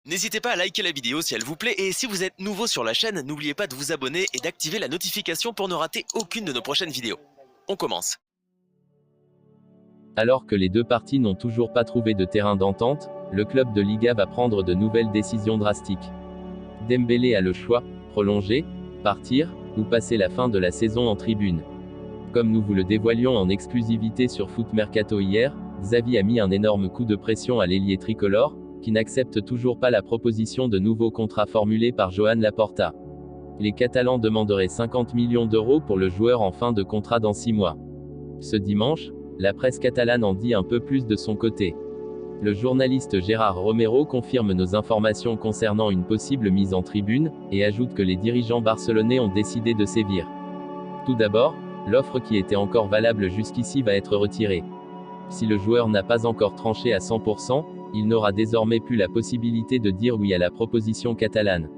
N'hésitez pas à liker la vidéo si elle vous plaît et si vous êtes nouveau sur la chaîne, n'oubliez pas de vous abonner et d'activer la notification pour ne rater aucune de nos prochaines vidéos. On commence. Alors que les deux parties n'ont toujours pas trouvé de terrain d'entente, le club de Liga va prendre de nouvelles décisions drastiques. Dembélé a le choix, prolonger, partir, ou passer la fin de la saison en tribune. Comme nous vous le dévoilions en exclusivité sur Foot Mercato hier, Xavi a mis un énorme coup de pression à l'ailier tricolore, qui n'accepte toujours pas la proposition de nouveau contrat formulé par Joan Laporta. Les Catalans demanderaient 50 millions d'euros pour le joueur en fin de contrat dans 6 mois. Ce dimanche, la presse catalane en dit un peu plus de son côté. Le journaliste Gérard Romero confirme nos informations concernant une possible mise en tribune, et ajoute que les dirigeants barcelonais ont décidé de sévir. Tout d'abord, l'offre qui était encore valable jusqu'ici va être retirée. Si le joueur n'a pas encore tranché à 100%, il n'aura désormais plus la possibilité de dire oui à la proposition catalane.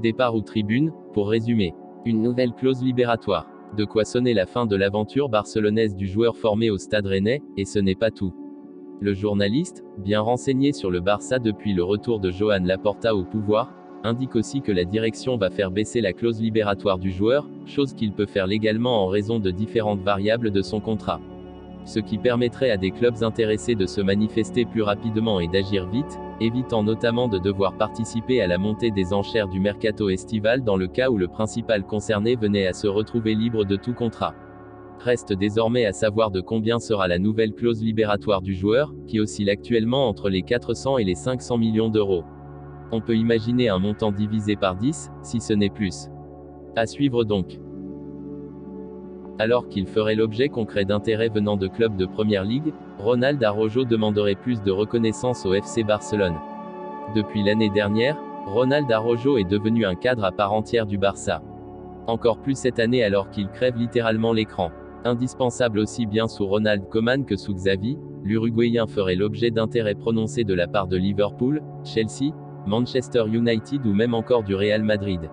Départ ou tribune, pour résumer. Une nouvelle clause libératoire. De quoi sonner la fin de l'aventure barcelonaise du joueur formé au Stade Rennais, et ce n'est pas tout. Le journaliste, bien renseigné sur le Barça depuis le retour de Joan Laporta au pouvoir, indique aussi que la direction va faire baisser la clause libératoire du joueur, chose qu'il peut faire légalement en raison de différentes variables de son contrat. Ce qui permettrait à des clubs intéressés de se manifester plus rapidement et d'agir vite, évitant notamment de devoir participer à la montée des enchères du mercato estival dans le cas où le principal concerné venait à se retrouver libre de tout contrat. Reste désormais à savoir de combien sera la nouvelle clause libératoire du joueur, qui oscille actuellement entre les 400 et les 500 millions d'euros. On peut imaginer un montant divisé par 10, si ce n'est plus. À suivre donc. Alors qu'il ferait l'objet concret d'intérêts venant de clubs de Première Ligue, Ronald Araujo demanderait plus de reconnaissance au FC Barcelone. Depuis l'année dernière, Ronald Araujo est devenu un cadre à part entière du Barça. Encore plus cette année alors qu'il crève littéralement l'écran. Indispensable aussi bien sous Ronald Koeman que sous Xavi, l'Uruguayen ferait l'objet d'intérêts prononcés de la part de Liverpool, Chelsea, Manchester United ou même encore du Real Madrid.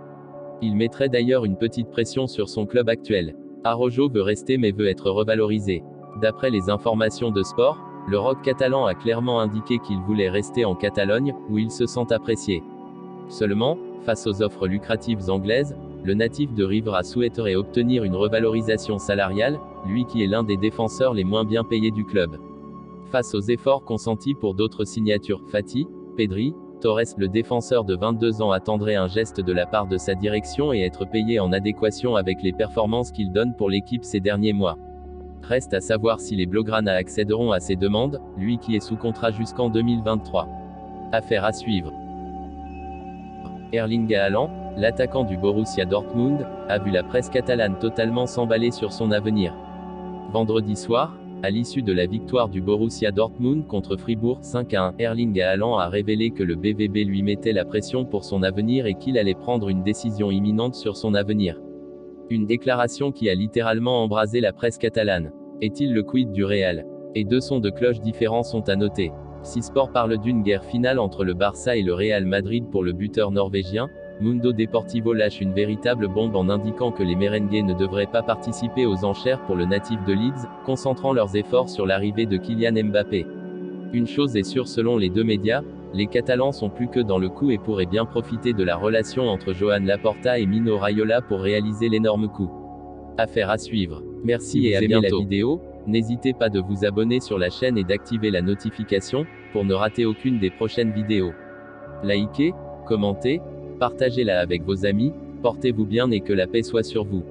Il mettrait d'ailleurs une petite pression sur son club actuel. Araujo veut rester mais veut être revalorisé. D'après les informations de Sport, le rock catalan a clairement indiqué qu'il voulait rester en Catalogne, où il se sent apprécié. Seulement, face aux offres lucratives anglaises, le natif de Rivera souhaiterait obtenir une revalorisation salariale, lui qui est l'un des défenseurs les moins bien payés du club. Face aux efforts consentis pour d'autres signatures, Fati, Pedri, Torres, le défenseur de 22 ans attendrait un geste de la part de sa direction et être payé en adéquation avec les performances qu'il donne pour l'équipe ces derniers mois. Reste à savoir si les Blaugrana accéderont à ces demandes, lui qui est sous contrat jusqu'en 2023. Affaire à suivre. Erling Haaland, l'attaquant du Borussia Dortmund, a vu la presse catalane totalement s'emballer sur son avenir. Vendredi soir, à l'issue de la victoire du Borussia Dortmund contre Fribourg 5-1, Erling Haaland a révélé que le BVB lui mettait la pression pour son avenir et qu'il allait prendre une décision imminente sur son avenir. Une déclaration qui a littéralement embrasé la presse catalane. Est-il le quid du Real? Et deux sons de cloche différents sont à noter. Si Sport parle d'une guerre finale entre le Barça et le Real Madrid pour le buteur norvégien, Mundo Deportivo lâche une véritable bombe en indiquant que les merengues ne devraient pas participer aux enchères pour le natif de Leeds, concentrant leurs efforts sur l'arrivée de Kylian Mbappé. Une chose est sûre selon les deux médias, les Catalans sont plus que dans le coup et pourraient bien profiter de la relation entre Joan Laporta et Mino Raiola pour réaliser l'énorme coup. Affaire à suivre. Merci et à bientôt. La vidéo, n'hésitez pas de vous abonner sur la chaîne et d'activer la notification, pour ne rater aucune des prochaines vidéos. Likez, commentez, partagez-la avec vos amis, portez-vous bien et que la paix soit sur vous.